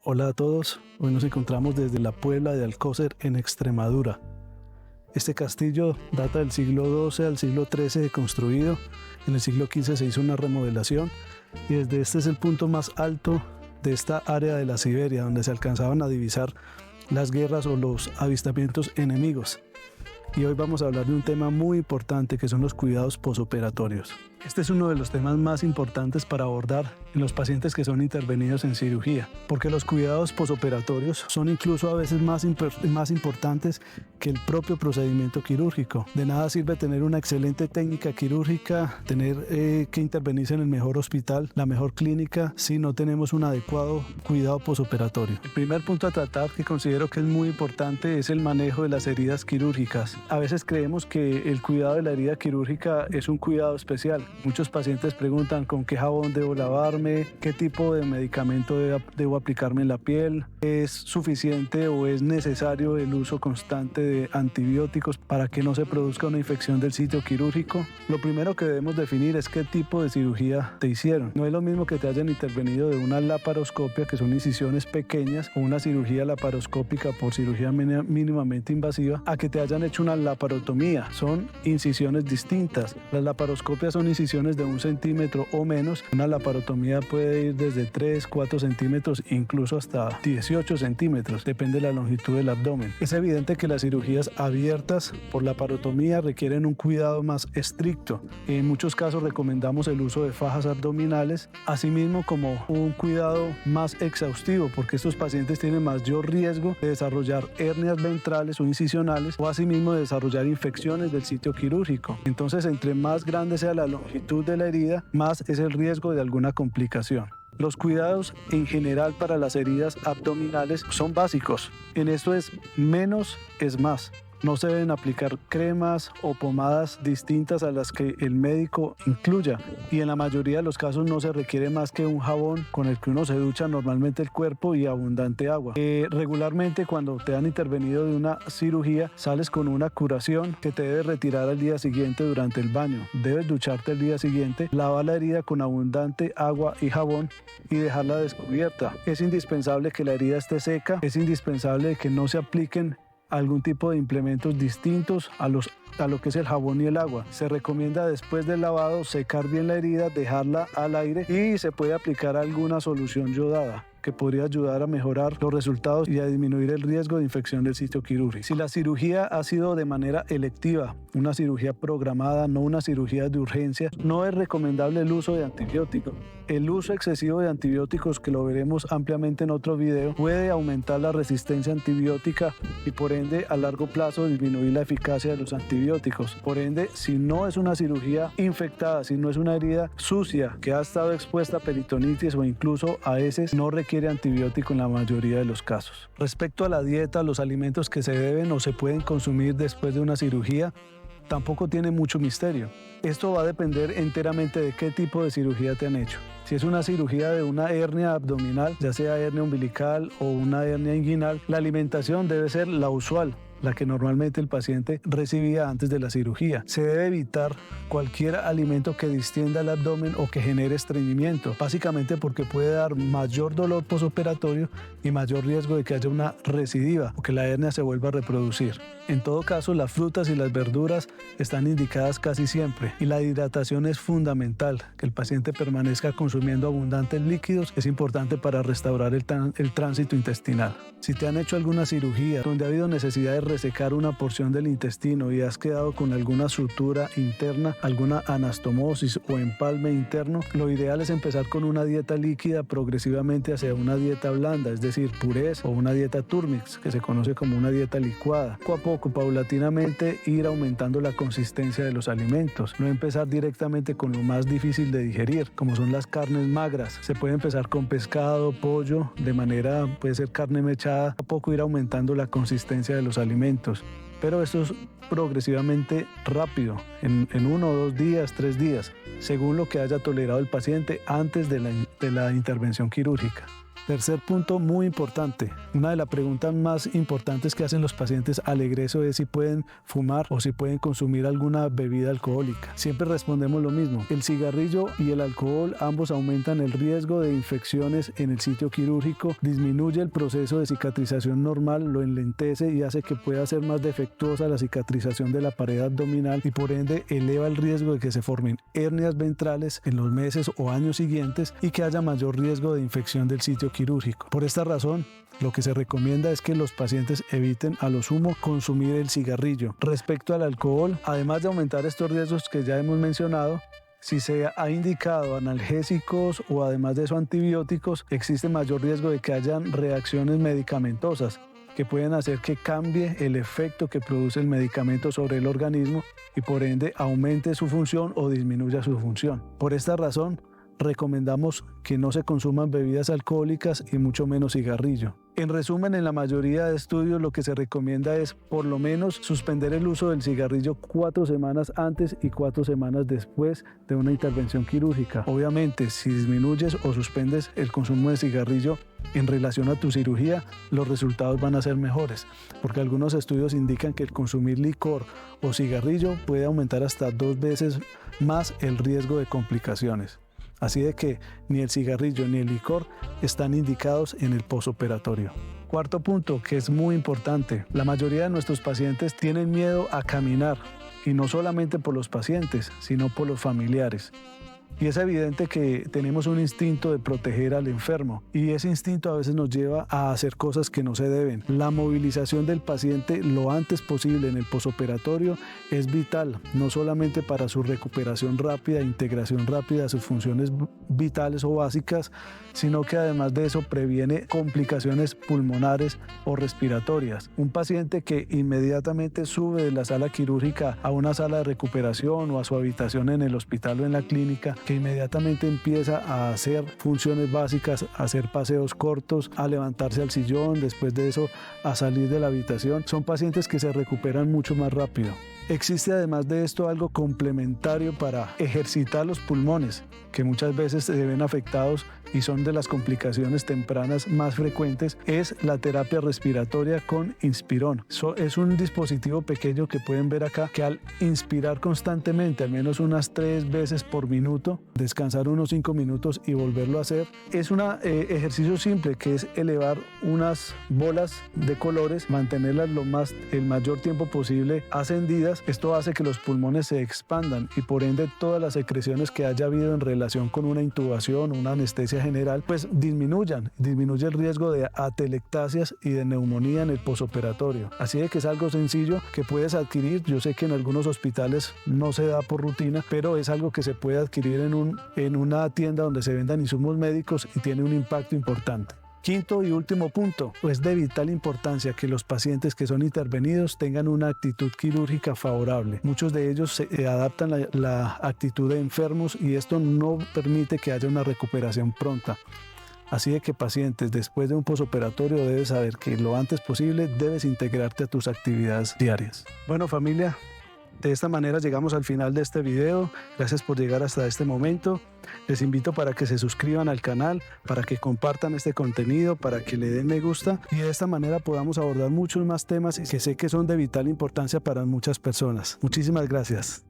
Hola a todos, hoy nos encontramos desde la Puebla de Alcócer en Extremadura. Este castillo data del siglo XII al siglo XIII construido, en el siglo XV se hizo una remodelación y desde este es el punto más alto de esta área de la Siberia donde se alcanzaban a divisar las guerras o los avistamientos enemigos. Y hoy vamos a hablar de un tema muy importante que son los cuidados posoperatorios. Este es uno de los temas más importantes para abordar en los pacientes que son intervenidos en cirugía, porque los cuidados posoperatorios son incluso a veces más importantes que el propio procedimiento quirúrgico. De nada sirve tener una excelente técnica quirúrgica, tener que intervenirse en el mejor hospital, la mejor clínica, si no tenemos un adecuado cuidado posoperatorio. El primer punto a tratar que considero que es muy importante es el manejo de las heridas quirúrgicas. A veces creemos que el cuidado de la herida quirúrgica es un cuidado especial. Muchos pacientes preguntan con qué jabón debo lavarme, qué tipo de medicamento debo aplicarme en la piel, ¿es suficiente o es necesario el uso constante de antibióticos para que no se produzca una infección del sitio quirúrgico? Lo primero que debemos definir es qué tipo de cirugía te hicieron. No es lo mismo que te hayan intervenido de una laparoscopia, que son incisiones pequeñas, o una cirugía laparoscópica por cirugía mínimamente invasiva, a que te hayan hecho una laparotomía. Son incisiones distintas. Las laparoscopias son incisiones de 1 centímetro o menos. Una laparotomía puede ir desde 3, 4 centímetros, incluso hasta 18 centímetros, depende de la longitud del abdomen. Es evidente que las cirugías abiertas por laparotomía requieren un cuidado más estricto. En muchos casos recomendamos el uso de fajas abdominales, asimismo como un cuidado más exhaustivo, porque estos pacientes tienen mayor riesgo de desarrollar hernias ventrales o incisionales o asimismo de desarrollar infecciones del sitio quirúrgico. Entonces, entre más grande sea la longitud de la herida, más es el riesgo de alguna complicación. Los cuidados en general para las heridas abdominales son básicos. En esto es menos es más. No se deben aplicar cremas o pomadas distintas a las que el médico incluya, y en la mayoría de los casos no se requiere más que un jabón con el que uno se ducha normalmente el cuerpo y abundante agua. Regularmente cuando te han intervenido de una cirugía sales con una curación que te debes retirar al día siguiente durante el baño. Debes ducharte el día siguiente, lavar la herida con abundante agua y jabón y dejarla descubierta. Es indispensable que la herida esté seca, es indispensable que no se apliquen algún tipo de implementos distintos a lo que es el jabón y el agua. Se recomienda después del lavado secar bien la herida, dejarla al aire y se puede aplicar alguna solución yodada que podría ayudar a mejorar los resultados y a disminuir el riesgo de infección del sitio quirúrgico. Si la cirugía ha sido de manera electiva, una cirugía programada, no una cirugía de urgencia, no es recomendable el uso de antibióticos. El uso excesivo de antibióticos, que lo veremos ampliamente en otro video, puede aumentar la resistencia antibiótica y por ende a largo plazo disminuir la eficacia de los antibióticos. Por ende, si no es una cirugía infectada, si no es una herida sucia que ha estado expuesta a peritonitis o incluso a heces, no requiere antibiótico en la mayoría de los casos. Respecto a la dieta, los alimentos que se deben o se pueden consumir después de una cirugía tampoco tiene mucho misterio. Esto va a depender enteramente de qué tipo de cirugía te han hecho. Si es una cirugía de una hernia abdominal, ya sea hernia umbilical o una hernia inguinal, la alimentación debe ser la usual, la que normalmente el paciente recibía antes de la cirugía. Se debe evitar cualquier alimento que distienda el abdomen o que genere estreñimiento, básicamente porque puede dar mayor dolor posoperatorio y mayor riesgo de que haya una recidiva o que la hernia se vuelva a reproducir. En todo caso, las frutas y las verduras están indicadas casi siempre y la hidratación es fundamental. Que el paciente permanezca consumiendo abundantes líquidos es importante para restaurar el tránsito intestinal. Si te han hecho alguna cirugía donde ha habido necesidad de resecar una porción del intestino y has quedado con alguna sutura interna, alguna anastomosis o empalme interno, lo ideal es empezar con una dieta líquida progresivamente hacia una dieta blanda, es decir, purés, o una dieta turmix, que se conoce como una dieta licuada. Poco a poco, paulatinamente, ir aumentando la consistencia de los alimentos. No empezar directamente con lo más difícil de digerir, como son las carnes magras. Se puede empezar con pescado, pollo, de manera, puede ser carne mechada, a poco ir aumentando la consistencia de los alimentos. Pero esto es progresivamente rápido, en 1 o 2 días, 3 días, según lo que haya tolerado el paciente antes de la intervención quirúrgica. Tercer punto muy importante. Una de las preguntas más importantes que hacen los pacientes al egreso es si pueden fumar o si pueden consumir alguna bebida alcohólica. Siempre respondemos lo mismo. El cigarrillo y el alcohol ambos aumentan el riesgo de infecciones en el sitio quirúrgico, disminuye el proceso de cicatrización normal, lo enlentece y hace que pueda ser más defectuosa la cicatrización de la pared abdominal y por ende eleva el riesgo de que se formen hernias ventrales en los meses o años siguientes y que haya mayor riesgo de infección del sitio quirúrgico. Por esta razón, lo que se recomienda es que los pacientes eviten a lo sumo consumir el cigarrillo. Respecto al alcohol, además de aumentar estos riesgos que ya hemos mencionado, si se ha indicado analgésicos o además de eso antibióticos, existe mayor riesgo de que hayan reacciones medicamentosas que pueden hacer que cambie el efecto que produce el medicamento sobre el organismo y por ende aumente su función o disminuya su función. Por esta razón, recomendamos que no se consuman bebidas alcohólicas y mucho menos cigarrillo. En resumen, en la mayoría de estudios lo que se recomienda es por lo menos suspender el uso del cigarrillo 4 semanas antes y 4 semanas después de una intervención quirúrgica. Obviamente, si disminuyes o suspendes el consumo de cigarrillo en relación a tu cirugía, los resultados van a ser mejores, porque algunos estudios indican que el consumir licor o cigarrillo puede aumentar hasta 2 veces más el riesgo de complicaciones. Así de que ni el cigarrillo ni el licor están indicados en el posoperatorio. Cuarto punto, que es muy importante. La mayoría de nuestros pacientes tienen miedo a caminar, y no solamente por los pacientes, sino por los familiares. Y es evidente que tenemos un instinto de proteger al enfermo y ese instinto a veces nos lleva a hacer cosas que no se deben. La movilización del paciente lo antes posible en el posoperatorio es vital, no solamente para su recuperación rápida, integración rápida a sus funciones vitales o básicas, sino que además de eso previene complicaciones pulmonares o respiratorias. Un paciente que inmediatamente sube de la sala quirúrgica a una sala de recuperación o a su habitación en el hospital o en la clínica, que inmediatamente empieza a hacer funciones básicas, a hacer paseos cortos, a levantarse al sillón, después de eso a salir de la habitación, son pacientes que se recuperan mucho más rápido. Existe además de esto algo complementario para ejercitar los pulmones, que muchas veces se ven afectados y son de las complicaciones tempranas más frecuentes, es la terapia respiratoria con Inspirón. Es un dispositivo pequeño que pueden ver acá, que al inspirar constantemente, al menos unas 3 veces por minuto, descansar unos 5 minutos y volverlo a hacer, es un ejercicio simple que es elevar unas bolas de colores, mantenerlas el mayor tiempo posible ascendidas. Esto hace que los pulmones se expandan y por ende todas las secreciones que haya habido en relación con una intubación, una anestesia general, pues disminuye el riesgo de atelectasias y de neumonía en el posoperatorio. Así de que es algo sencillo que puedes adquirir. Yo sé que en algunos hospitales no se da por rutina, pero es algo que se puede adquirir en una tienda donde se vendan insumos médicos y tiene un impacto importante. Quinto y último punto, es de vital importancia que los pacientes que son intervenidos tengan una actitud quirúrgica favorable. Muchos de ellos se adaptan la actitud de enfermos y esto no permite que haya una recuperación pronta. Así de que pacientes, después de un posoperatorio debes saber que lo antes posible debes integrarte a tus actividades diarias. Bueno familia, de esta manera llegamos al final de este video. Gracias por llegar hasta este momento. Les invito para que se suscriban al canal, para que compartan este contenido, para que le den me gusta y de esta manera podamos abordar muchos más temas que sé que son de vital importancia para muchas personas. Muchísimas gracias.